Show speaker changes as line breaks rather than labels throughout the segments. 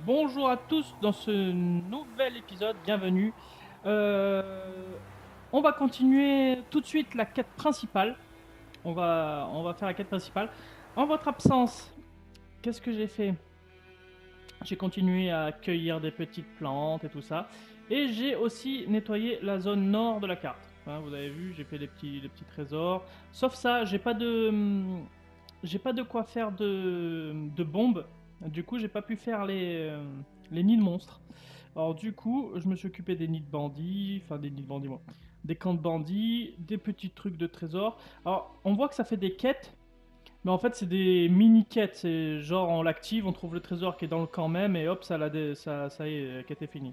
Bonjour à tous dans ce nouvel épisode, bienvenue. Euh, on va continuer tout de suite la quête principale. On va faire la quête principale. En votre absence, qu'est-ce que j'ai fait? J'ai continué à cueillir des petites plantes et tout ça. Et j'ai aussi nettoyé la zone nord de la carte. Hein, vous avez vu, j'ai fait les petits trésors. Sauf ça, j'ai pas de quoi faire de bombes. Du coup, j'ai pas pu faire les nids de monstres. Alors du coup, je me suis occupé des nids de bandits, enfin des nids de bandits, moi. Des camps de bandits, des petits trucs de trésors. Alors, on voit que ça fait des quêtes, mais en fait, c'est des mini-quêtes. C'est genre, on l'active, on trouve le trésor qui est dans le camp même, et hop, ça y est, la quête est finie.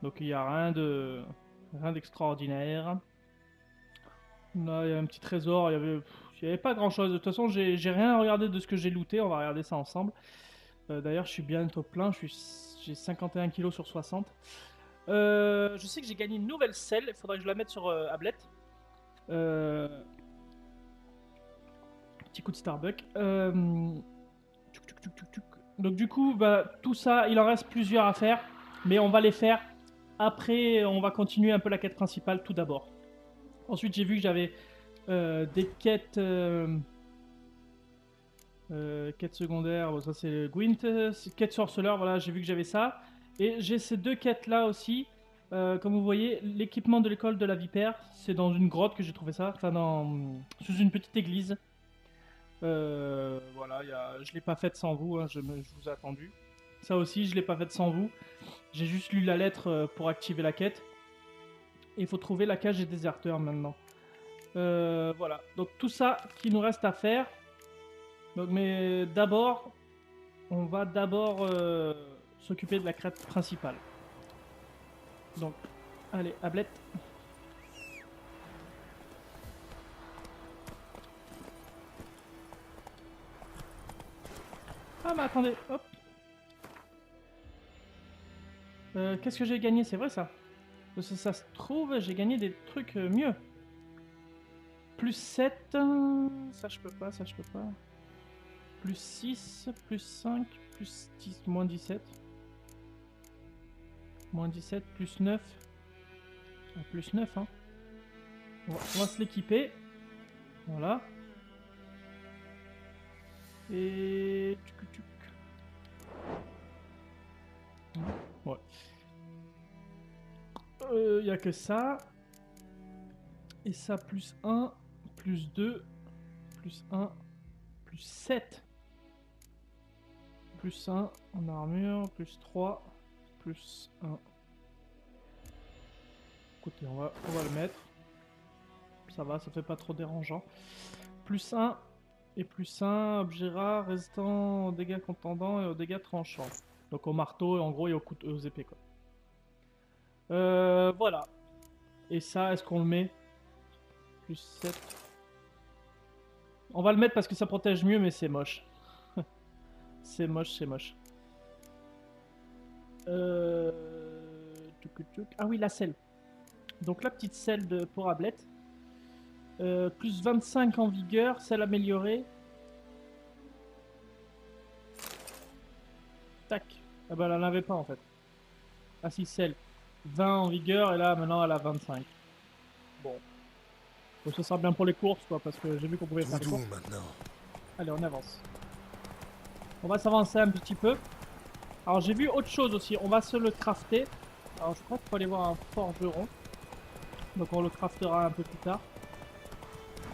Donc il n'y a rien d'extraordinaire. Là, il y a un petit trésor, il y avait pas grand-chose. De toute façon, j'ai rien regardé de ce que j'ai looté, on va regarder ça ensemble. D'ailleurs, je suis bientôt plein, j'ai 51 kilos sur 60. Je sais que j'ai gagné une nouvelle selle, il faudrait que je la mette sur Ablet. Euh, Petit coup de Starbucks. Donc du coup, bah, tout ça, il en reste plusieurs à faire, mais on va les faire. Après, on va continuer un peu la quête principale tout d'abord. Ensuite, j'ai vu que j'avais des quêtes secondaires. Bon, ça c'est Gwent, quête sorceleur. Voilà, j'ai vu que j'avais ça. Et j'ai ces deux quêtes là aussi. Comme vous voyez, l'équipement de l'école de la Vipère, c'est dans une grotte que j'ai trouvé ça, enfin sous une petite église. Voilà, je l'ai pas faite sans vous, hein, je vous ai attendu. Ça aussi, je l'ai pas faite sans vous. J'ai juste lu la lettre pour activer la quête. Et il faut trouver la cage des déserteurs maintenant. Voilà, donc tout ça qui nous reste à faire. Donc, mais d'abord, on va d'abord s'occuper de la crête principale. Donc, allez, Ablette. Ah, mais attendez, hop. Qu'est-ce que j'ai gagné? C'est vrai ça? Parce que ça se trouve, j'ai gagné des trucs mieux. Plus 7, ça je peux pas, ça je peux pas. Plus 6, plus 5, plus 10, moins 17. Moins 17, plus 9. Ah, plus 9, hein. On va se l'équiper. Voilà. Et... Ouais. Il n'y a que ça. Et ça, plus 1, plus 2, plus 1, plus 7. Plus 1 en armure, plus 3, plus 1. Écoutez, on va le mettre. Ça va, ça fait pas trop dérangeant. Plus 1 et plus 1, objet rare, résistant aux dégâts contendants et aux dégâts tranchants. Donc au marteau et en gros et aux épées quoi. Voilà. Et ça, est-ce qu'on le met? Plus 7. On va le mettre parce que ça protège mieux, mais c'est moche. C'est moche, c'est moche. Euh... Ah oui, la selle. Donc la petite selle pour Ablette. Plus 25 en vigueur, selle améliorée. Tac. Ah bah elle en avait pas en fait. Ah si, selle. 20 en vigueur et là maintenant elle a 25. Bon. Donc ça sera bien pour les courses quoi, parce que j'ai vu qu'on pouvait faire des
Voodoo
courses.
maintenant.
Allez, on avance. On va s'avancer un petit peu. Alors j'ai vu autre chose aussi, on va se le crafter. Alors je crois qu'il faut aller voir un forgeron. Donc on le craftera un peu plus tard.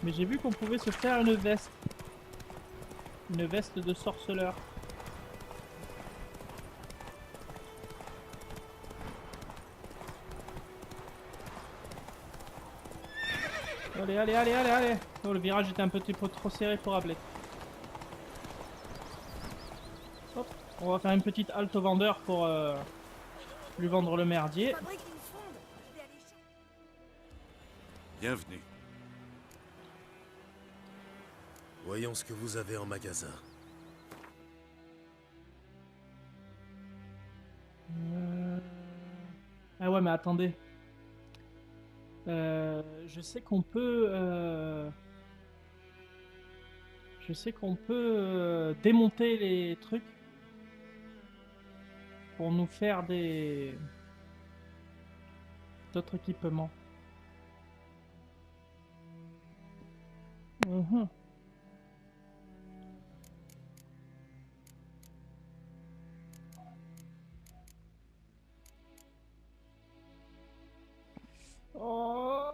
Mais j'ai vu qu'on pouvait se faire une veste. Une veste de sorceleur. Allez, allez, allez, allez, allez. Oh, le virage était un petit peu trop serré pour Ablette. Hop, on va faire une petite halte au vendeur pour lui vendre le merdier.
Bienvenue. Voyons ce que vous avez en magasin.
Euh... Ah ouais, mais attendez. Je sais qu'on peut... Je sais qu'on peut démonter les trucs. pour nous faire des... d'autres équipements. Mhm. Oh.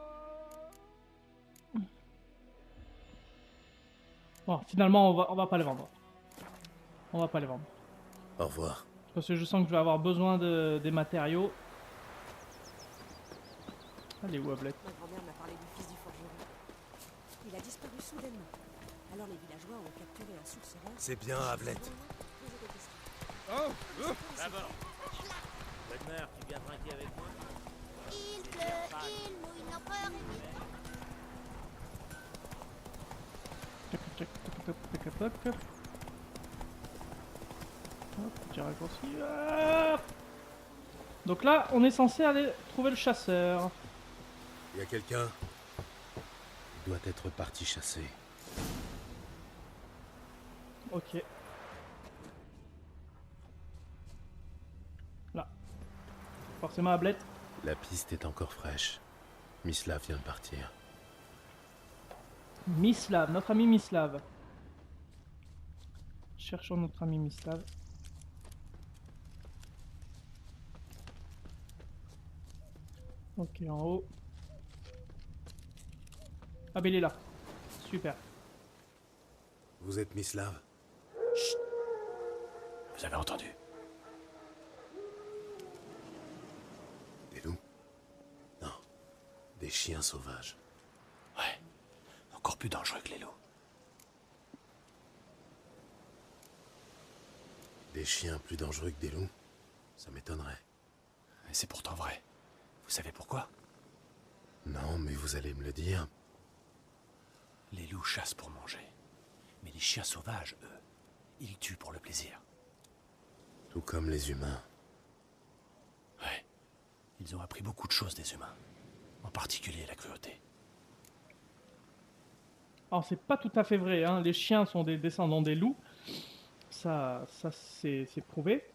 Bon, finalement, on va pas les vendre. On va pas les vendre.
Au revoir.
Parce que je sens que je vais avoir besoin des matériaux. Allez, où Ablette?
Ma grand-mère m'a parlé du fils du forgeron. Il a disparu soudainement. Alors les villageois ont capturé un sorcereur.
C'est bien, Ablette.
D'abord. Wagner, tu viens trinquer avec moi?
Il pleut, il mouille, l'empereur est vite.
Tac, tac, tac, tac, tac, tac. Hop, petit raccourci. Hop. Donc là, on est censé aller trouver le chasseur.
Y a quelqu'un? Il doit être parti chasser.
Ok. Là. Forcément, Ablette.
La piste est encore fraîche. Mislav vient de partir.
Mislav, notre ami Mislav. Cherchons notre ami Mislav. Ok, en haut. Ah, ben il est là. Super.
Vous êtes Mislav?
Vous avez entendu?
Des loups? Non. Des chiens sauvages.
Ouais. Encore plus dangereux que les loups.
Des chiens plus dangereux que des loups? Ça m'étonnerait.
Et c'est pourtant vrai. Vous savez pourquoi?
Non, mais vous allez me le dire.
Les loups chassent pour manger. Mais les chiens sauvages, eux, ils tuent pour le plaisir.
Tout comme les humains.
Ouais. Ils ont appris beaucoup de choses des humains. En particulier la cruauté.
Alors, c'est pas tout à fait vrai, hein. Les chiens sont des descendants des loups. Ça c'est prouvé.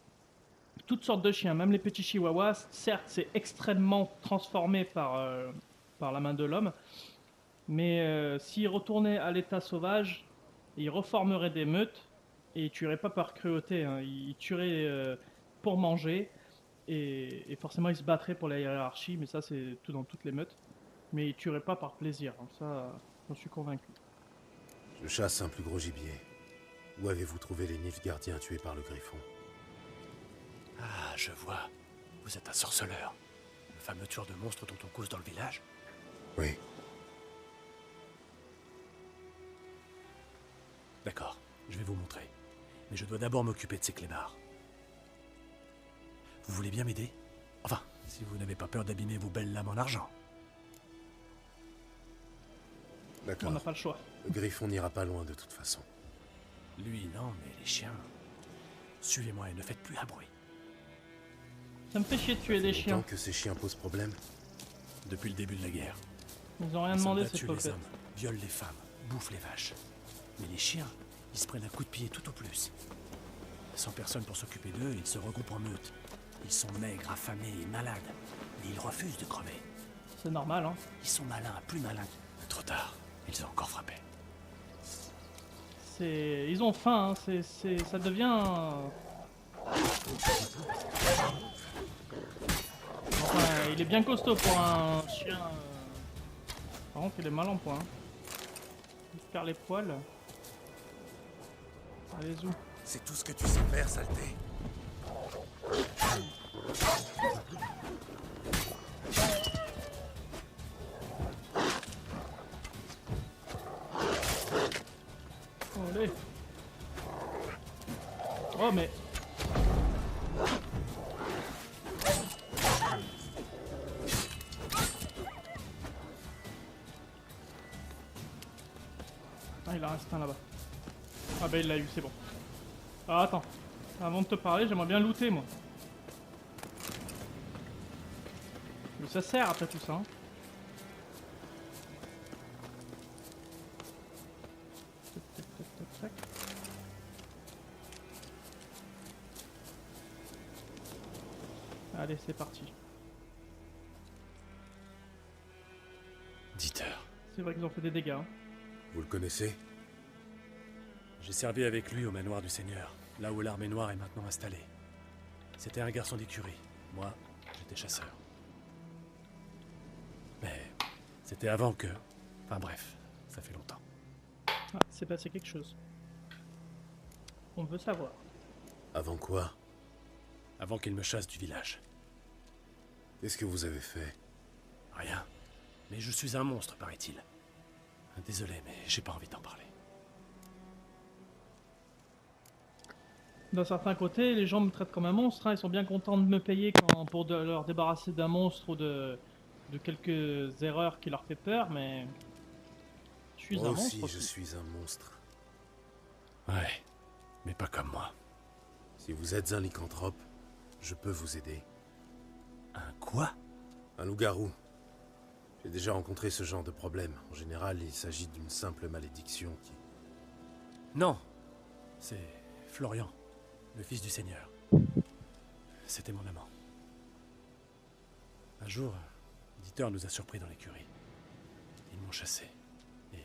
Toutes sortes de chiens, même les petits chihuahuas, certes, c'est extrêmement transformé par la main de l'homme. Mais s'ils retournaient à l'état sauvage, ils reformeraient des meutes et ils tueraient pas par cruauté, hein. Ils tueraient pour manger et forcément ils se battraient pour la hiérarchie, mais ça c'est tout dans toutes les meutes. Mais ils tueraient pas par plaisir, hein. Ça j'en suis convaincu.
Je chasse un plus gros gibier. Où avez-vous trouvé les Nilfgaardiens tués par le Griffon?
Ah, je vois. Vous êtes un sorceleur. Le fameux tueur de monstres dont on cause dans le village?
Oui.
D'accord, je vais vous montrer. Mais je dois d'abord m'occuper de ces clébards. Vous voulez bien m'aider? Enfin, si vous n'avez pas peur d'abîmer vos belles lames en argent.
On
D'accord.
n'a pas le choix.
Le Griffon n'ira pas loin de toute façon.
Lui, non, mais les chiens... Suivez-moi et ne faites plus un bruit.
Ça me fait chier de tuer des chiens.
Tant que ces chiens posent problème.
Depuis le début de la guerre,
Ils ont rien
les
demandé
soldats
ces
tuent les
popettes.
hommes, violent les femmes, bouffent les vaches. Mais les chiens, ils se prennent un coup de pied tout au plus. Sans personne pour s'occuper d'eux, ils se regroupent en meute. Ils sont maigres, affamés et malades. Mais ils refusent de crever.
C'est normal, hein.
Ils sont malins, plus malins. Trop tard, ils ont encore frappé.
Ils ont faim, hein. Ça devient... Enfin, il est bien costaud pour un chien. Par contre, il est mal en point. Il perd les poils. Allez, zou.
C'est tout ce que tu sais faire, saleté.
Allez. Oh, mais... Ah, il en reste un là-bas. Ah bah il l'a eu, c'est bon. Ah attends, avant de te parler, j'aimerais bien looter moi. Mais ça sert après tout ça, hein. Tac, tac, tac, tac, tac. Allez, c'est parti.
Dieter.
C'est vrai qu'ils ont fait des dégâts. Hein.
Vous le connaissez?
J'ai servi avec lui au manoir du Seigneur, là où l'armée noire est maintenant installée. C'était un garçon d'écurie. Moi, j'étais chasseur. Mais c'était avant que... Enfin bref, ça fait longtemps.
Ah, c'est passé quelque chose. On veut savoir.
Avant quoi?
Avant qu'il me chasse du village.
Qu'est-ce que vous avez fait?
Rien. Mais je suis un monstre, paraît-il. Désolé, mais j'ai pas envie d'en parler.
D'un certain côté, les gens me traitent comme un monstre. Hein. Ils sont bien contents de me payer pour leur débarrasser d'un monstre ou de quelques erreurs qui leur fait peur, mais je suis
Moi
un
aussi,
monstre.
je suis un monstre.
Ouais, mais pas comme moi.
Si vous êtes un lycanthrope, je peux vous aider.
Un quoi?
Un loup-garou. J'ai déjà rencontré ce genre de problème. En général, il s'agit d'une simple malédiction qui...
Non, c'est Florian, le fils du Seigneur. C'était mon amant. Un jour, Dieter nous a surpris dans l'écurie. Ils m'ont chassé, et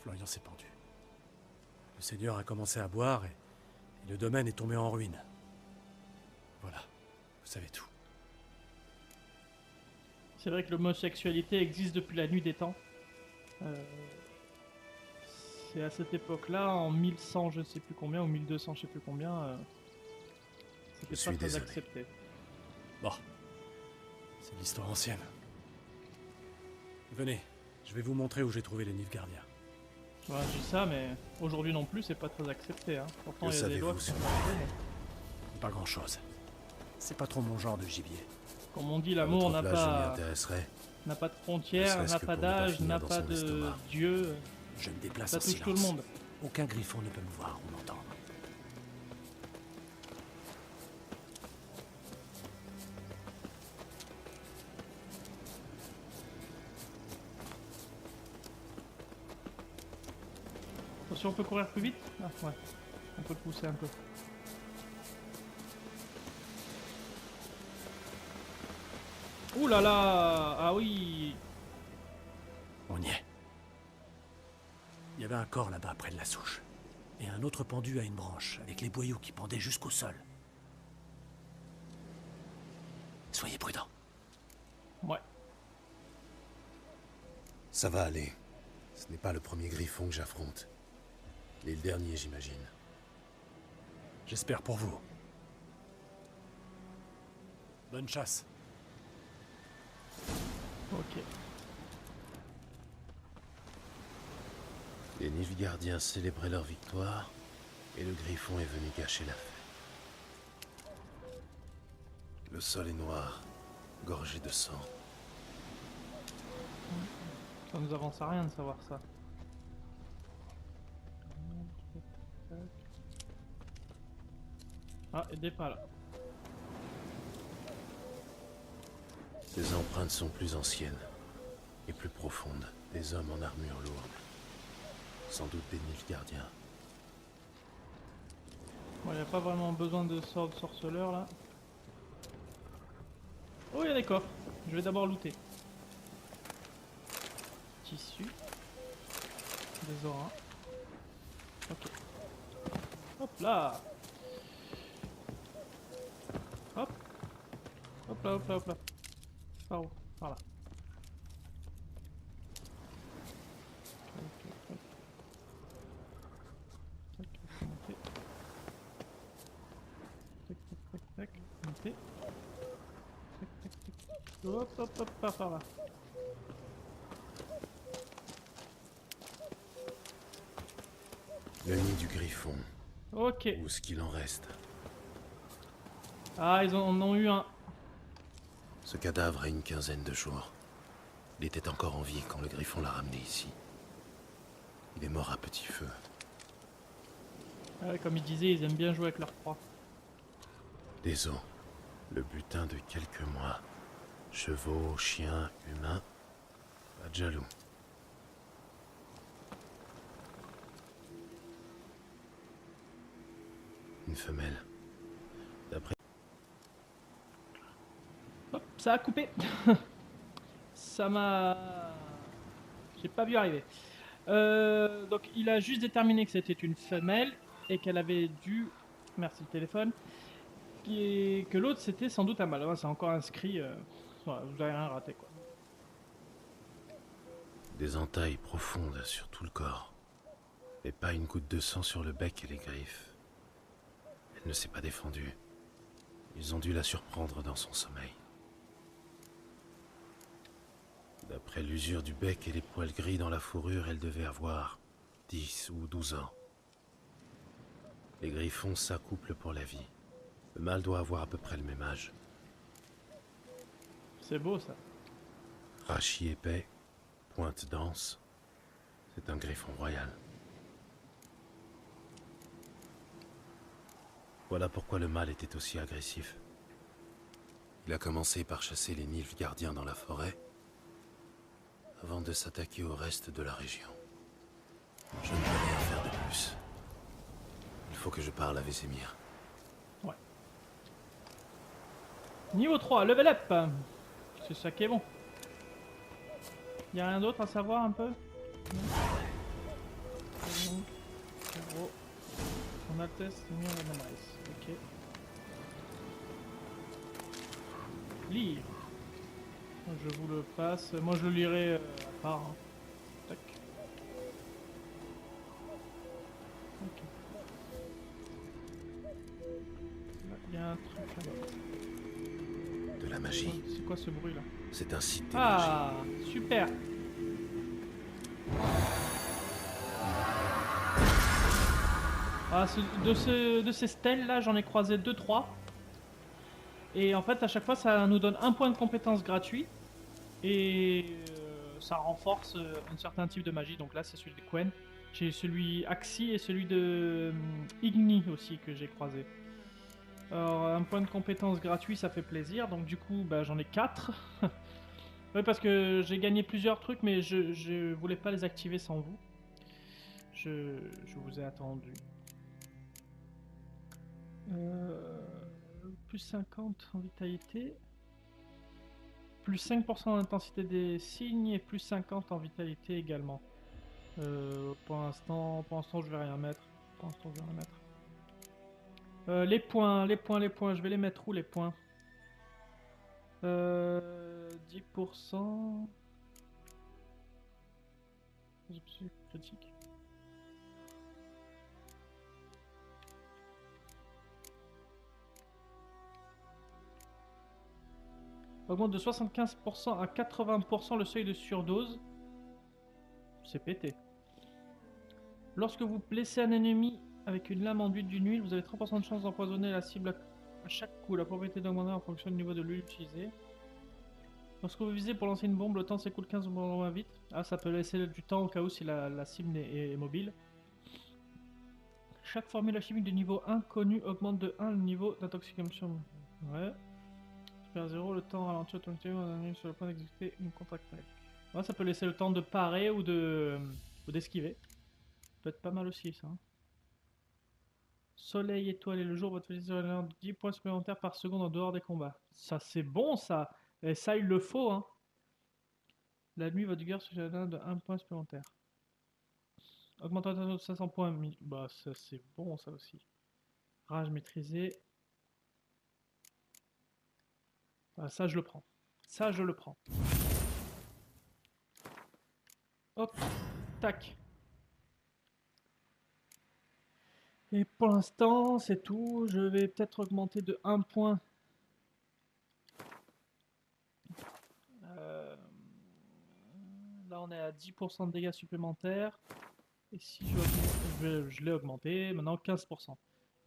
Florian s'est pendu. Le Seigneur a commencé à boire, et le domaine est tombé en ruine. Voilà, vous savez tout.
C'est vrai que l'homosexualité existe depuis la nuit des temps. C'est à cette époque-là, en 1100 je sais plus combien, ou 1200 je sais plus combien,
Je
c'était
suis
pas très
désolé.
accepté.
Bon, c'est de l'histoire ancienne. Venez, je vais vous montrer où j'ai trouvé les Nilfgaardiens.
Voilà, je dis ça, mais aujourd'hui non plus, c'est pas très accepté. Hein. Pourtant,
Que
il y a des lois
savez-vous
qui
sur
sont
la
passées, mais
Pas grand-chose. C'est pas trop mon genre de gibier.
comme on dit,
À
l'amour
votre
n'a
place, je m'y
pas,
intéresserai.
n'a pas de frontières,
Ne serait-ce
n'a
que
pas
pour ne pas
d'âge,
finir
n'a
dans
pas
son
de
estomac.
Dieu.
Je me déplace
Ça
en
touche
silence.
tout le monde.
Aucun griffon ne peut me voir ou m'entendre.
Attention, on peut courir plus vite. Ah ouais, on peut le pousser un peu. Ouh là là. Ah oui.
On y est. Il y avait un corps là-bas près de la souche. Et un autre pendu à une branche, avec les boyaux qui pendaient jusqu'au sol. Soyez prudents.
Ouais.
Ça va aller. Ce n'est pas le premier griffon que j'affronte. Il est le dernier, j'imagine.
J'espère pour vous. Bonne chasse.
Ok.
Les Nilfgaardiens célébraient leur victoire, et le griffon est venu gâcher la fête. Le sol est noir, gorgé de sang.
Ça nous avance à rien de savoir ça. Ah, et des pas là.
Ces empreintes sont plus anciennes et plus profondes. Des hommes en armure lourde. Sans doute des Nilfgaardiens.
Bon, il n'y a pas vraiment besoin de sort de sorceleur là. Oh, il y a des coffres. Je vais d'abord looter. Tissu. Des auras. Ok. Hop là. Hop. Hop là, hop là, hop là. Par où? Par là. Ok, hop. Tac, monter. Tac, tac, tac, tac. Monter. Tac, tac, tac. Hop, hop, hop, par là.
Le nid du griffon,
Ok.
ou ce qu'il en reste.
Ah, ils en ont eu un.
Ce cadavre a une quinzaine de jours. Il était encore en vie quand le griffon l'a ramené ici. Il est mort à petit feu.
Ah ouais, comme ils disaient, ils aiment bien jouer avec leur proie.
Des os. Le butin de quelques mois. Chevaux, chiens, humains. Pas de jaloux. Une femelle. D'après...
Ça a coupé. Ça m'a... J'ai pas vu arriver. Donc il a juste déterminé que c'était une femelle et qu'elle avait dû... Merci le téléphone. Que l'autre c'était sans doute un mâle. Ouais, c'est encore inscrit. Voilà, vous avez rien raté quoi.
Des entailles profondes sur tout le corps. Mais pas une goutte de sang sur le bec et les griffes. Elle ne s'est pas défendue. Ils ont dû la surprendre dans son sommeil. D'après l'usure du bec et les poils gris dans la fourrure, elle devait avoir 10 ou 12 ans. Les griffons s'accouplent pour la vie. Le mâle doit avoir à peu près le même âge.
C'est beau ça.
Rachis épais, pointe dense. C'est un griffon royal. Voilà pourquoi le mâle était aussi agressif. Il a commencé par chasser les nilfs gardiens dans la forêt, avant de s'attaquer au reste de la région. Je ne peux rien faire de plus. Il faut que je parle à Vesemir.
Ouais. Niveau 3, level up. C'est ça qui est bon. Y'a rien d'autre à savoir un peu? Non. C'est gros. Son Altesse Seigneur de Manais. Ok. Lire. Je vous le passe. Moi je le lirai à part. Hein. Tac. Ok. Là, il y a un truc là-bas.
De la magie.
C'est quoi ce bruit là?
C'est un site d'énergie.
Ah, super. Ah, de ces stèles là, j'en ai croisé 2-3. Et en fait, à chaque fois, ça nous donne un point de compétence gratuit. Et ça renforce un certain type de magie. Donc là, c'est celui de Quen. J'ai celui Axi et celui de Igni aussi que j'ai croisé. Alors, un point de compétence gratuit, ça fait plaisir. Donc du coup, bah, j'en ai 4. Oui, parce que j'ai gagné plusieurs trucs, mais je voulais pas les activer sans vous. Je vous ai attendu. Plus 50 en vitalité. Plus 5% d'intensité des signes et plus 50 en vitalité également. Pour l'instant, je vais rien mettre. Pour l'instant, je vais rien mettre. Les points, je vais les mettre où les points? 10%. Critique. Augmente de 75% à 80% le seuil de surdose. C'est pété. Lorsque vous blessez un ennemi avec une lame enduite d'une huile, vous avez 30% de chance d'empoisonner la cible à chaque coup. La propriété d'augmenter en fonction du niveau de l'huile utilisée. Lorsque vous visez pour lancer une bombe, le temps s'écoule 15 secondes moins vite. Ah, ça peut laisser du temps au cas où si la cible est mobile. Chaque formule chimique de niveau 1 connu augmente de 1 le niveau d'intoxication. Ouais. Super 0, le temps ralentit automatiquement sur le point d'exécuter une contre-attaque. Ouais, ça peut laisser le temps de parer ou d'esquiver. Ça peut être pas mal aussi ça. Hein. Soleil, étoile et le jour, votre félicité de 10 points supplémentaires par seconde en dehors des combats. Ça c'est bon ça. Et ça il le faut hein. La nuit, votre vigueur se de 1 point supplémentaire. Augmentation de 500 points. Bah ça c'est bon ça aussi. Rage maîtrisée. Ah, ça je le prends. Ça je le prends. Hop. Tac. Et pour l'instant, c'est tout. Je vais peut-être augmenter de 1 point. Là, on est à 10% de dégâts supplémentaires. Et si je l'ai augmenté, maintenant 15%.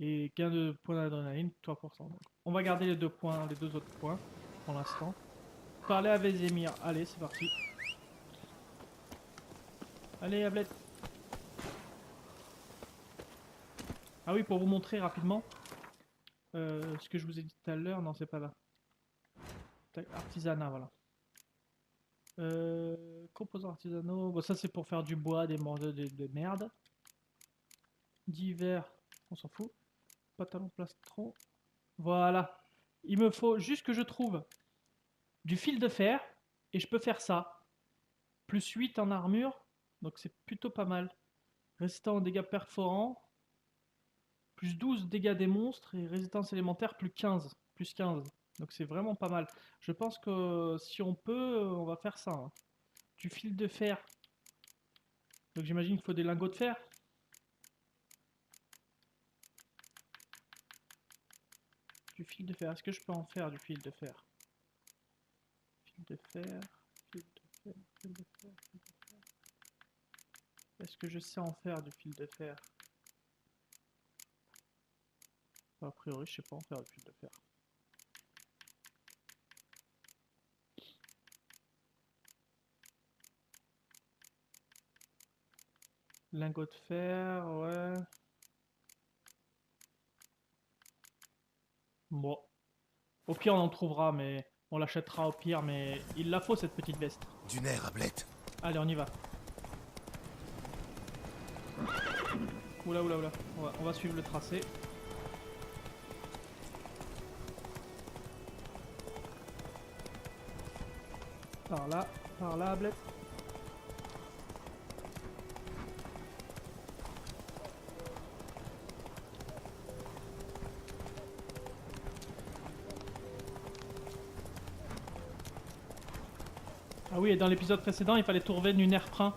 Et gain de points d'adrénaline, 3%. Donc, on va garder les deux autres points pour l'instant. Parler à Vesemir. Allez, c'est parti. Allez, Ablette. Ah oui, pour vous montrer rapidement ce que je vous ai dit tout à l'heure, non c'est pas là. Artisanat, voilà. Composants artisanaux, bon, ça c'est pour faire du bois, des morceaux de merde. Divers, on s'en fout. Pantalon plastron. Voilà. Il me faut juste que je trouve du fil de fer, et je peux faire ça. Plus 8 en armure, donc c'est plutôt pas mal. Résistant aux dégâts perforants, plus 12 dégâts des monstres, et résistance élémentaire, plus 15. Plus 15. Donc c'est vraiment pas mal. Je pense que si on peut, on va faire ça. Hein. Du fil de fer. Donc j'imagine qu'il faut des lingots de fer. Du fil de fer. Est-ce que je peux en faire du fil de fer? Fil de fer. Fil de fer. Fil de fer. Fil de fer. Est-ce que je sais en faire du fil de fer? A priori, je sais pas en faire du fil de fer. Lingot de fer, ouais. Bon. Au pire, on en trouvera, mais on l'achètera au pire, mais il la faut cette petite veste.
Du nerf, Ablette.
Allez, on y va. Oula, oula, oula. On va suivre le tracé. Par là, Ablette. Ah oui, et dans l'épisode précédent, il fallait trouver une airprin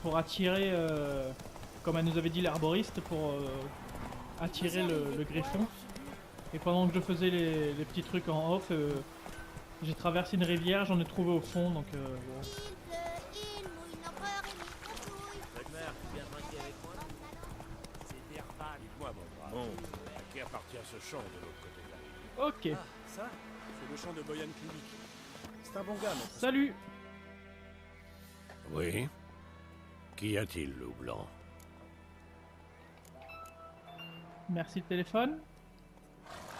pour attirer, comme elle nous avait dit l'herboriste, pour attirer le griffon. Et pendant que je faisais les petits trucs en off, j'ai traversé une rivière, j'en ai trouvé au fond, donc bon.
Il mouille l'empereur et mille patrouilles.
Wagner, tu viens trinquer avec moi?
C'est Derval.
Dites-moi, mon brave.
Bon, à qui appartient ce champ de l'autre côté de la rive?
Ok,
Ah, ça, c'est le champ de Boyan Klinik. C'est un bon gars, notre.
salut.
Oui? Qu'y a-t-il, loup blanc?
Merci le téléphone.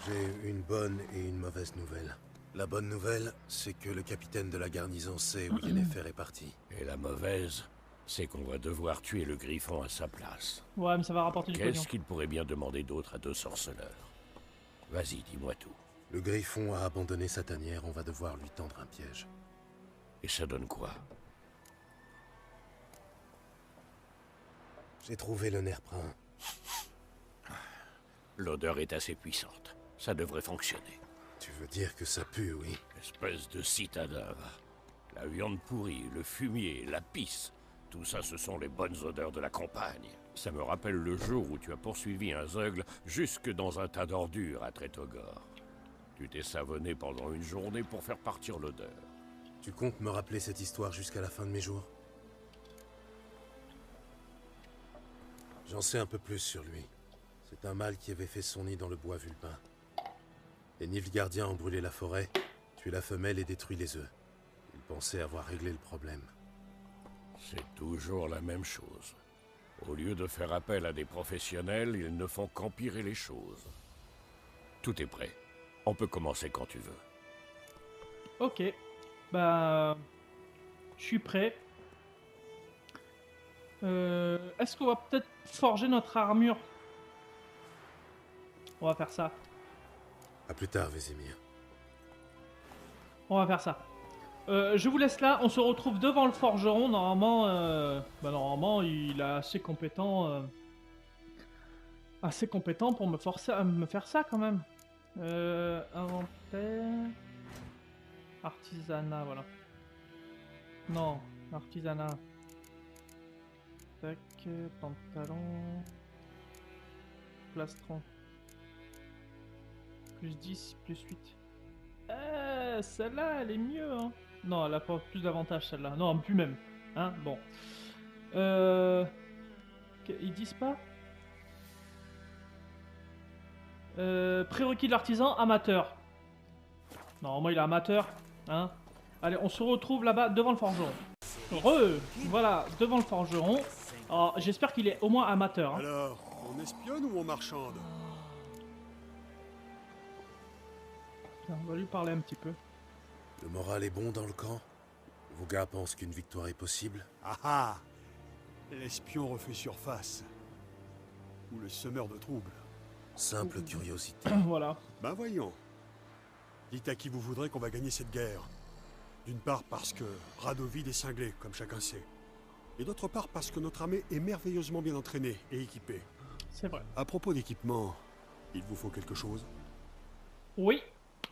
J'ai une bonne et une mauvaise nouvelle. La bonne nouvelle, c'est que le capitaine de la garnison sait où Yennefer est parti.
Et la mauvaise, c'est qu'on va devoir tuer le griffon à sa place.
Ouais, mais ça va rapporter du pognon.
Qu'est-ce qu'il pourrait bien demander d'autre à deux sorceleurs? Vas-y, dis-moi tout.
Le griffon a abandonné sa tanière, on va devoir lui tendre un piège.
Et ça donne quoi?
J'ai trouvé le nerf-prin.
L'odeur est assez puissante. Ça devrait fonctionner.
Tu veux dire que ça pue, oui?
Espèce de citadin, va. La viande pourrie, le fumier, la pisse. Tout ça, ce sont les bonnes odeurs de la campagne. Ça me rappelle le jour où tu as poursuivi un zeugle jusque dans un tas d'ordures à Tretogor. Tu t'es savonné pendant une journée pour faire partir l'odeur.
Tu comptes me rappeler cette histoire jusqu'à la fin de mes jours? J'en sais un peu plus sur lui. C'est un mâle qui avait fait son nid dans le bois vulpin. Les Nilfgaardiens ont brûlé la forêt, tué la femelle et détruit les œufs. Ils pensaient avoir réglé le problème.
C'est toujours la même chose. Au lieu de faire appel à des professionnels, ils ne font qu'empirer les choses. Tout est prêt. On peut commencer quand tu veux.
Ok. Bah... Je suis prêt. Est-ce qu'on va peut-être forger notre armure? On va faire ça.
A plus tard, Vézimir.
On va faire ça. Je vous laisse là, on se retrouve devant le forgeron. Normalement, normalement il est assez compétent pour me forcer à me faire ça quand même. Inventaire. Artisanat, voilà. Non, artisanat. Tac, pantalon. Plastron. Plus 10, plus 8. Celle-là, elle est mieux, hein. Non, elle a pas plus d'avantages, celle-là. Non, plus même. Hein, bon. Ils disent pas prérequis de l'artisan, amateur. Non, moi, il est amateur. Hein. Allez, on se retrouve là-bas, devant le forgeron. Voilà, devant le forgeron. Alors, j'espère qu'il est au moins amateur. Hein.
Alors, on espionne ou on marchande?
Tiens, on va lui parler un petit peu.
Le moral est bon dans le camp? Vos gars pensent qu'une victoire est possible?
Ah ah! L'espion refait surface. Ou le semeur de troubles.
Simple curiosité.
Voilà.
Ben voyons. Dites à qui vous voudrez qu'on va gagner cette guerre. D'une part parce que Radovid est cinglé, comme chacun sait. Et d'autre part parce que notre armée est merveilleusement bien entraînée et équipée.
C'est vrai.
À propos d'équipement, il vous faut quelque chose?
Oui,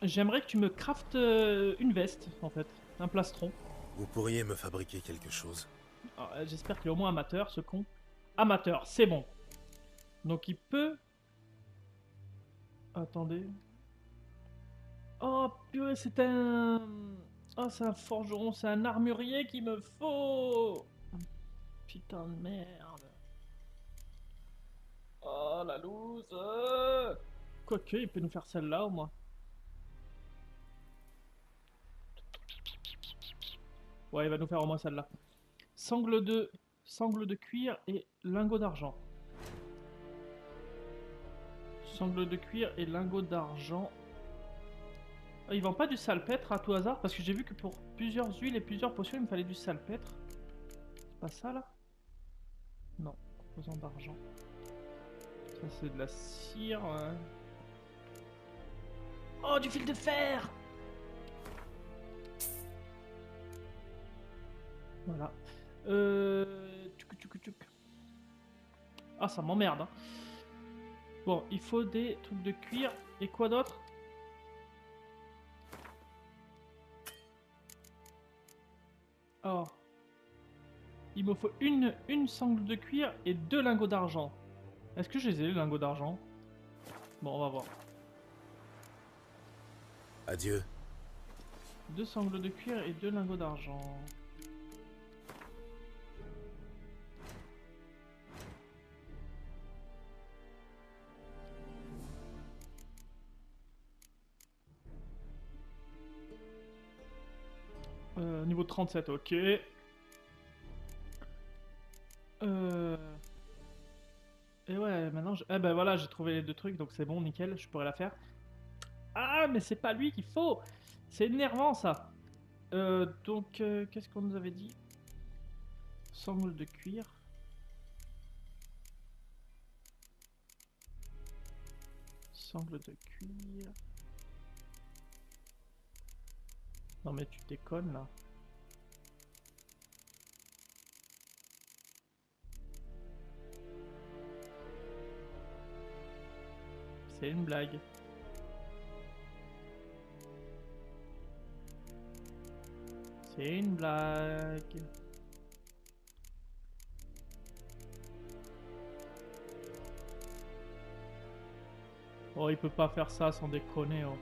j'aimerais que tu me craftes une veste, en fait. Un plastron.
Vous pourriez me fabriquer quelque chose.
J'espère qu'il est au moins amateur, ce con. Amateur, c'est bon. Donc il peut... Attendez. Oh purée, c'est un... Oh, c'est un forgeron, c'est un armurier qu'il me faut. Putain de merde. Oh la loose. Quoique, il peut nous faire celle-là au moins. Ouais, il va nous faire au moins celle-là. Sangle de cuir et lingot d'argent. Sangle de cuir et lingot d'argent. Ah, il vend pas du salpêtre à tout hasard parce que j'ai vu que pour plusieurs huiles et plusieurs potions il me fallait du salpêtre. C'est pas ça là? Non, composant d'argent. Ça c'est de la cire. Ouais. Oh, du fil de fer! Voilà. Tchouk. Ah, ça m'emmerde. Hein. Bon, il faut des trucs de cuir. Et quoi d'autre? Oh. Il me faut une sangle de cuir et 2 lingots d'argent. Est-ce que je les ai, les lingots d'argent? Bon, on va voir.
Adieu.
2 sangles de cuir et 2 lingots d'argent. Niveau 37, ok. Et ouais, maintenant, eh ben voilà, j'ai trouvé les 2 trucs, donc c'est bon, nickel, je pourrais la faire. Ah, mais c'est pas lui qu'il faut. C'est énervant, ça. Donc, qu'est-ce qu'on nous avait dit? Sangle de cuir. Sangle de cuir. Non mais tu déconnes là. C'est une blague. C'est une blague. Oh, il peut pas faire ça sans déconner. Oh.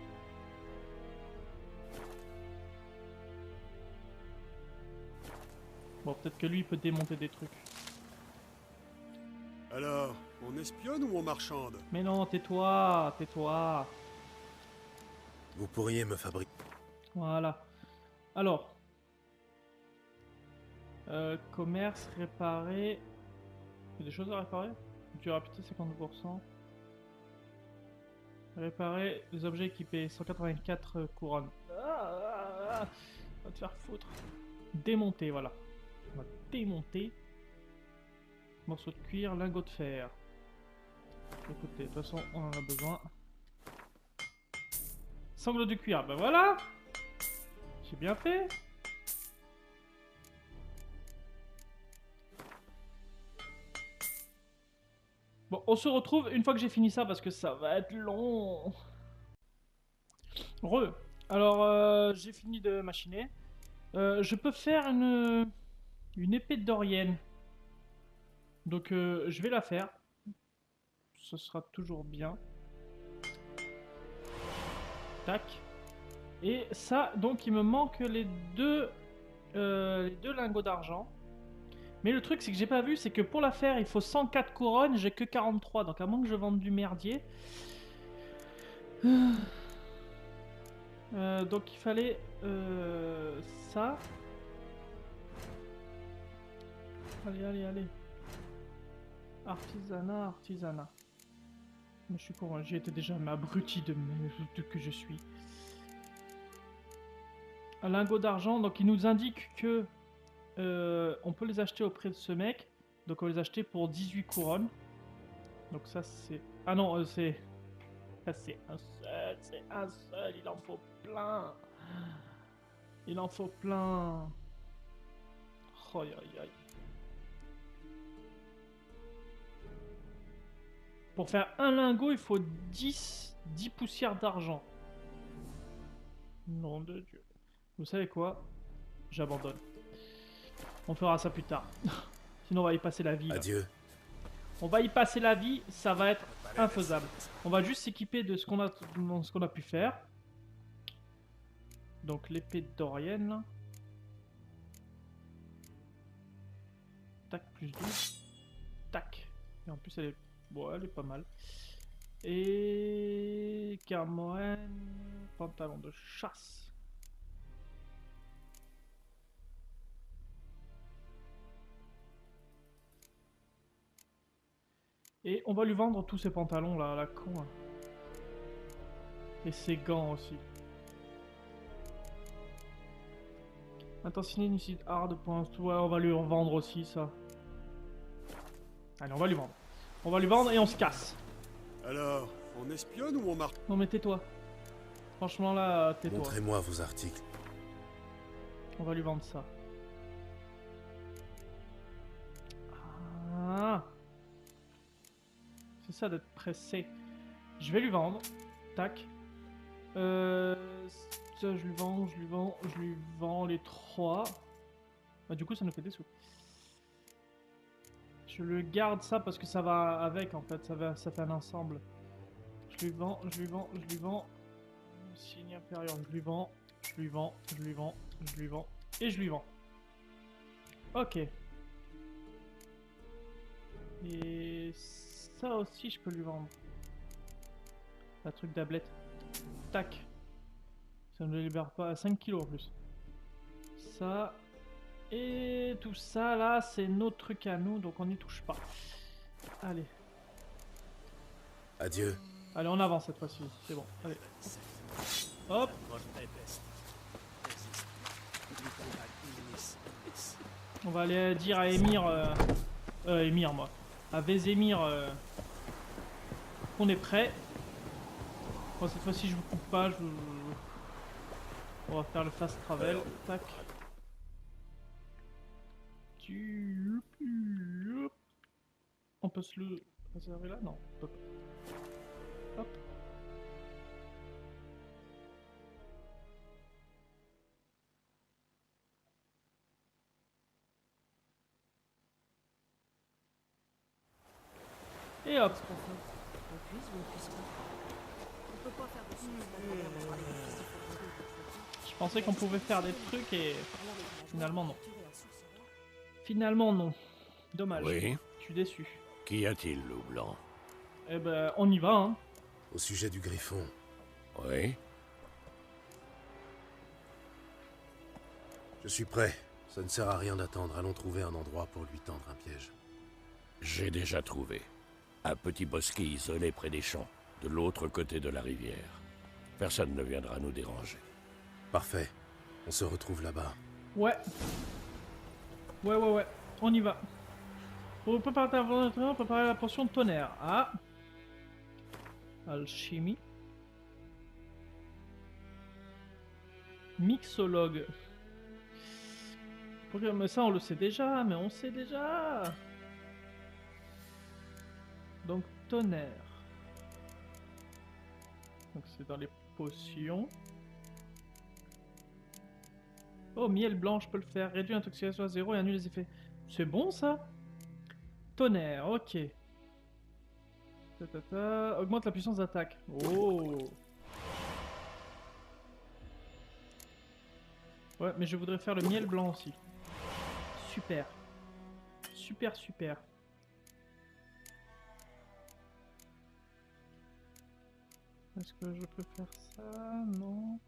Bon, peut-être que lui, il peut démonter des trucs.
Alors, on espionne ou on marchande?
Mais non, tais-toi, tais-toi.
Vous pourriez me fabriquer...
Voilà. Alors. Commerce, réparer. Il y a des choses à réparer? Durabilité 50%. Réparer les objets équipés. 184 couronnes. Va te faire foutre. Démonter, voilà. On va démonter. Morceau de cuir, lingot de fer. Écoutez, de toute façon, on en a besoin. Sangle de cuir, ben voilà. J'ai bien fait. Bon, on se retrouve une fois que j'ai fini ça parce que ça va être long. Alors, j'ai fini de machiner. Je peux faire une épée d'Orienne. Donc, je vais la faire. Ce sera toujours bien. Tac. Et ça, donc, il me manque les deux lingots d'argent. Mais le truc, c'est que j'ai pas vu, c'est que pour la faire, il faut 104 couronnes, j'ai que 43. Donc, à moins que je vende du merdier. Donc, il fallait ça. Allez. Artisanat. Mais je suis con, j'y étais déjà, mais abruti de que je suis. Un lingot d'argent, donc il nous indique que on peut les acheter auprès de ce mec. Donc on les acheter pour 18 couronnes. Donc ça c'est... Ah non, c'est... Ça c'est un seul, il en faut plein. Il en faut plein. Aïe aïe aïe. Pour faire un lingot, il faut 10 poussières d'argent. Nom de Dieu. Vous savez quoi? J'abandonne. On fera ça plus tard. Sinon on va y passer la vie. Là.
Adieu.
On va y passer la vie, ça va être infaisable. On va juste s'équiper de ce qu'on a pu faire. Donc l'épée d'Orienne là. Tac, plus 12. Tac. Et en plus elle est... Bon, elle est pas mal. Et... Carmoine... Pantalon de chasse. Et on va lui vendre tous ces pantalons là, la con. Hein. Et ses gants aussi. Intensité nucide hard pour ouais, on va lui revendre aussi ça. Allez, on va lui vendre. On va lui vendre et on se casse.
Alors, on espionne ou on marche?
Non mais tais-toi. Franchement là, tais-toi.
Montrez-moi vos articles.
On va lui vendre ça. Ah. C'est ça d'être pressé. Je vais lui vendre. Tac. Ça je lui vends les 3. Bah, du coup ça nous fait des sous. Je le garde ça parce que ça va avec en fait, ça fait un ensemble. Je lui vends. Signe inférieur, je lui vends et je lui vends. Ok. Et ça aussi je peux lui vendre. La truc d'ablette. Tac. Ça ne le libère pas à 5 kilos en plus. Ça. Et tout ça là, c'est notre truc à nous, donc on n'y touche pas. Allez.
Adieu.
Allez, on avance cette fois-ci, c'est bon. Allez. Hop. On va aller dire à Émir... Émir, moi. À Vézémir qu'on est prêt. Bon, cette fois-ci, je vous coupe pas. On va faire le fast travel. Tac. On peut se le réserver là? Non, on peut pas. Hop. Et hop.
On puise ou on puise pas? On peut pas faire de sous. On sera les fils du forgeron.
Je pensais qu'on pouvait faire des trucs et
Alors, les villageois
finalement non.
ont capturé un sorcerer.
Finalement non. Dommage.
Oui.
Je suis déçu.
Qu'y a-t-il, loup blanc?
Eh ben, on y va, hein.
Au sujet du griffon,
Oui.
je suis prêt. Ça ne sert à rien d'attendre. Allons trouver un endroit pour lui tendre un piège.
J'ai déjà trouvé. Un petit bosquet isolé près des champs, de l'autre côté de la rivière. Personne ne viendra nous déranger.
Parfait. On se retrouve là-bas.
Ouais. Ouais. On y va. Pour préparer préparer la potion de tonnerre. Ah. Alchimie. Mixologue. Mais ça on le sait déjà, mais on sait déjà. Donc tonnerre. Donc c'est dans les potions. Oh, miel blanc, je peux le faire. Réduit l'intoxication à 0 et annule les effets. C'est bon ça? Tonnerre, ok. Augmente la puissance d'attaque. Oh. Ouais, mais je voudrais faire le miel blanc aussi. Super. Super. Est-ce que je peux faire ça? Non.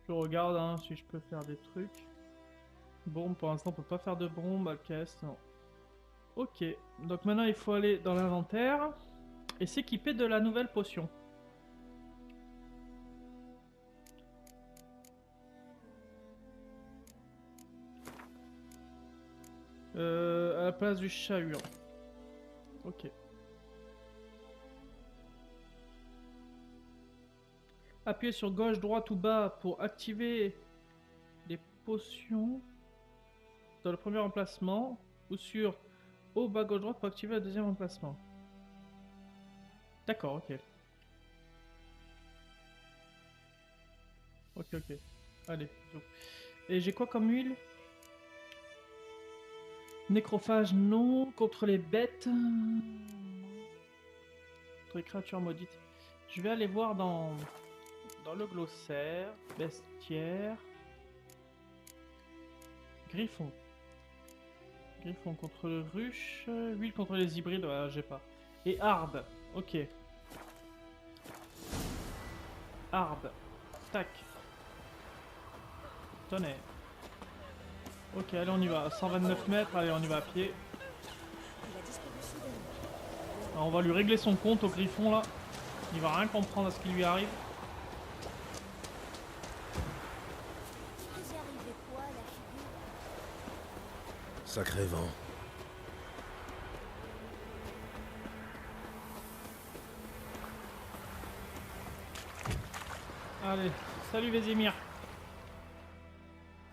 Je regarde hein, si je peux faire des trucs. Bombe, pour l'instant on peut pas faire de bombe, alcaste, non. Ok, donc maintenant il faut aller dans l'inventaire et s'équiper de la nouvelle potion. À la place du chat-huant. Ok. Appuyez sur gauche, droite ou bas pour activer les potion dans le premier emplacement ou sur haut bas gauche droite pour activer le deuxième emplacement. D'accord, ok. Ok. Allez, zo. Et j'ai quoi comme huile? Nécrophage, non. Contre les bêtes. Contre les créatures maudites. Je vais aller voir dans le glossaire. Bestiaire. Griffon. Griffon contre le ruche. Huile contre les hybrides, ouais, j'ai pas. Et arbe. Ok. Arbe. Tac. Tonnerre. Ok, allez, on y va. 129 mètres, allez, on y va à pied.
Il a disparu soudainement.
Alors, on va lui régler son compte au griffon là. Il va rien comprendre à ce qui lui arrive.
Vous y arrivez quoi, la figure?
Sacré vent.
Allez, salut Vézimir.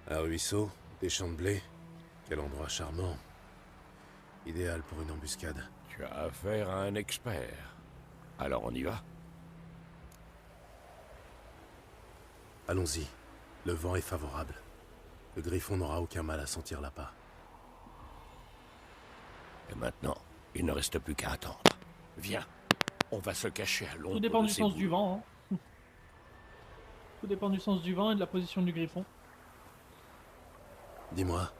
Un ruisseau, des champs de blé. Quel endroit charmant. Idéal pour une embuscade.
Tu as affaire à un expert. Alors on y va?
Allons-y. Le vent est favorable. Le griffon n'aura aucun mal à sentir l'appât.
Et maintenant, il ne reste plus qu'à attendre. Viens, on va se cacher à l'ombre.
Tout dépend
de
du
ces
sens du
boules.
vent. Hein. Tout dépend du sens du vent et de la position du griffon.
Dis-moi,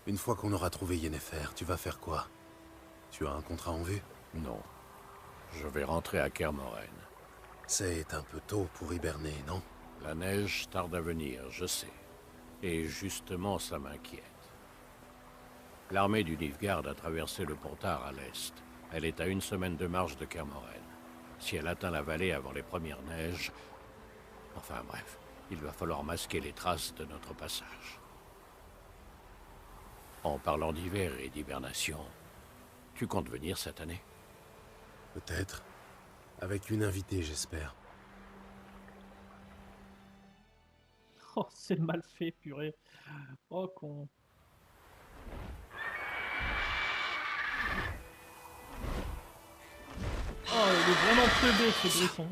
une fois qu'on aura trouvé Yennefer, tu vas faire quoi? Tu as un contrat en vue?
Non. Je vais rentrer à Kermoren.
C'est un peu tôt pour hiberner, non?
La neige tarde à venir, je sais. Et justement, ça m'inquiète. L'armée du Nilfgaard a traversé le Pontard à l'est. Elle est à 1 semaine de marche de Kermoren. Si elle atteint la vallée avant les premières neiges... Enfin bref, il va falloir masquer les traces de notre passage. En parlant d'hiver et d'hibernation, tu comptes venir cette année?
Peut-être. Avec une invitée, j'espère.
Oh, c'est mal fait, purée. Oh, con. Oh, il est vraiment teubé, ce griffon.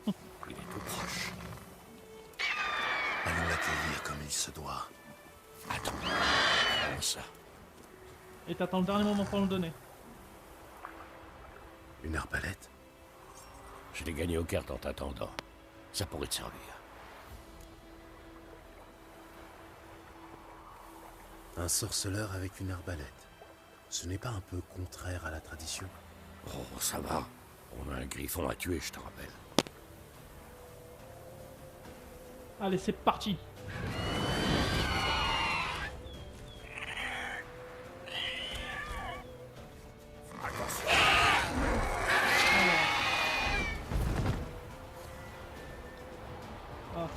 Il est tout proche.
Allons l'accueillir comme il se doit.
Attends, comment ça?
Et t'attends le dernier moment pour le donner.
Une arbalète?
Je l'ai gagné aux cartes en t'attendant. Ça pourrait te servir.
Un sorceleur avec une arbalète. Ce n'est pas un peu contraire à la tradition?
Oh, ça va. On a un griffon à tuer, je te rappelle.
Allez, c'est parti. Ah.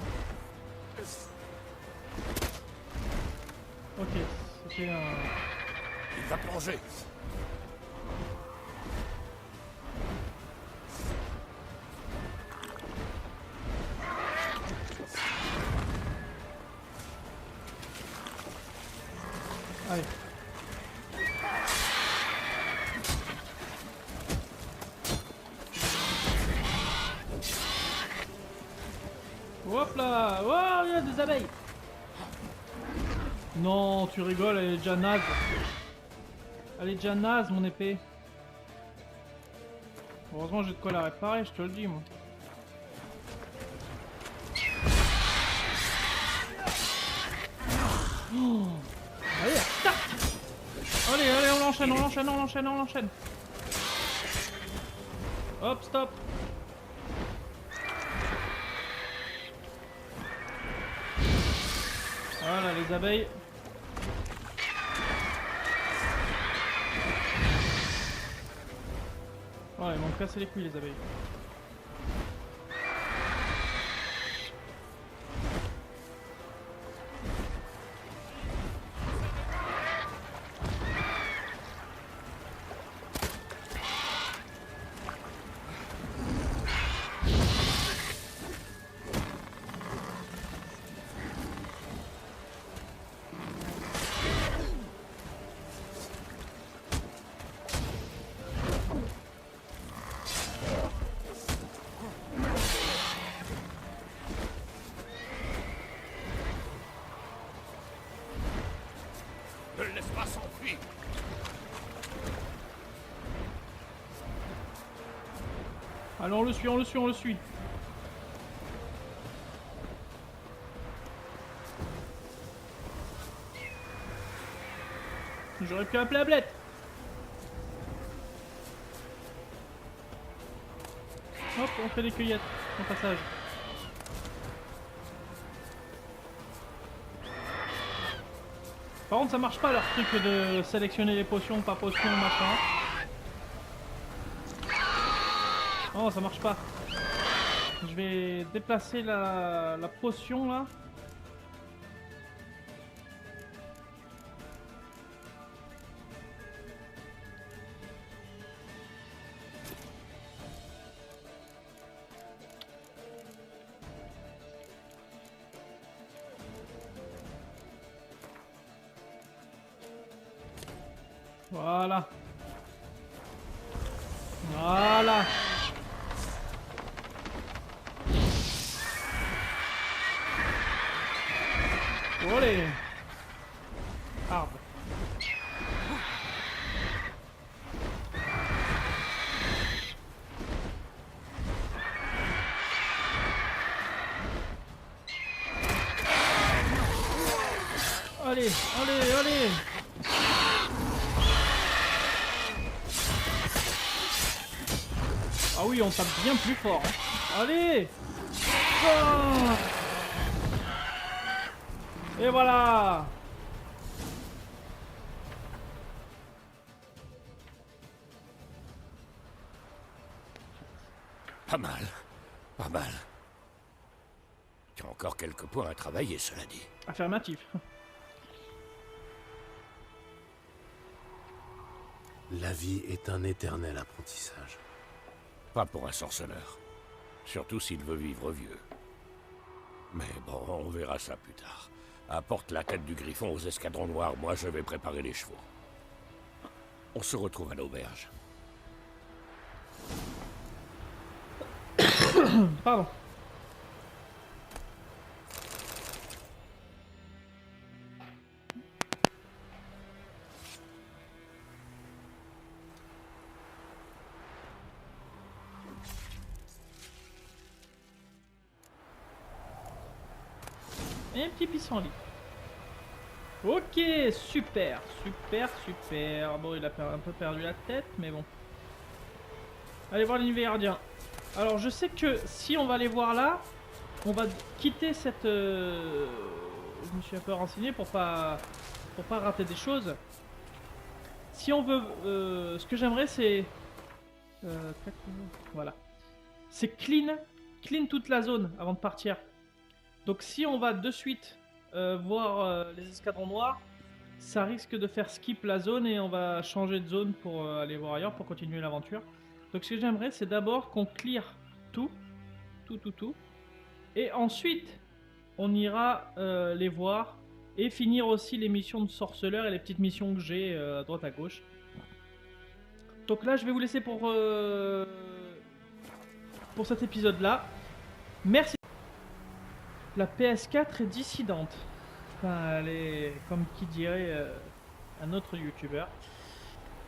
Ok, c'était un...
Il va plonger.
Allez. Hop là! Oh, il y a des abeilles! Non, tu rigoles, elle est déjà naze. Elle est déjà naze, mon épée. Heureusement, j'ai de quoi la réparer, je te le dis, moi. Oh. Allez, tac! Allez, allez, on l'enchaîne, on l'enchaîne, on l'enchaîne, on l'enchaîne. Hop, stop. Voilà, les abeilles. Oh, ils m'ont cassé les couilles, les abeilles. Allez, on le suit, on le suit, on le suit. J'aurais pu appeler Ablette. Hop, on fait des cueillettes au passage. Par contre, ça marche pas leur truc de sélectionner les potions, pas potions, machin. Oh, ça marche pas. Je vais déplacer la potion là. Voilà. Voilà. Allez. Arbre. Allez, allez, allez. Ah oui, on tape bien plus fort. Hein. Allez. Oh. Et voilà.
Pas mal. Pas mal. Tu as encore quelques points à travailler, cela dit.
Affirmatif.
La vie est un éternel apprentissage.
Pas pour un sorceleur. Surtout s'il veut vivre vieux. Mais bon, on verra ça plus tard. Apporte la tête du griffon aux escadrons noirs, moi je vais préparer les chevaux. On se retrouve à l'auberge.
Pardon. Et un petit pissenlit. Ok, super, super, super. Bon, il a un peu perdu la tête, mais bon. Allez voir les gardiens. Alors, je sais que si on va les voir là, on va quitter cette... Je me suis un peu renseigné pour pas rater des choses. Si on veut... ce que j'aimerais, c'est... voilà. C'est clean toute la zone avant de partir. Donc si on va de suite voir les escadrons noirs, ça risque de faire skip la zone et on va changer de zone pour aller voir ailleurs, pour continuer l'aventure. Donc ce que j'aimerais, c'est d'abord qu'on clear tout. Et ensuite, on ira les voir et finir aussi les missions de sorceleur et les petites missions que j'ai à droite à gauche. Donc là, je vais vous laisser pour cet épisode-là. Merci. La PS4 est dissidente. Enfin, elle est, comme qui dirait un autre youtubeur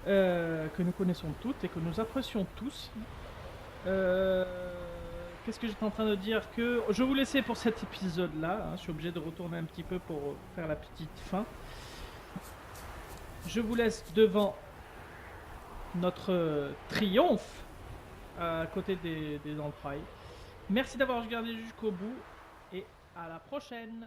que nous connaissons toutes et que nous apprécions tous. Qu'est-ce que j'étais en train de dire? Que je vais vous laisser pour cet épisode-là. Hein, je suis obligé de retourner un petit peu pour faire la petite fin. Je vous laisse devant notre triomphe à côté des entrailles. Merci d'avoir regardé jusqu'au bout et à la prochaine.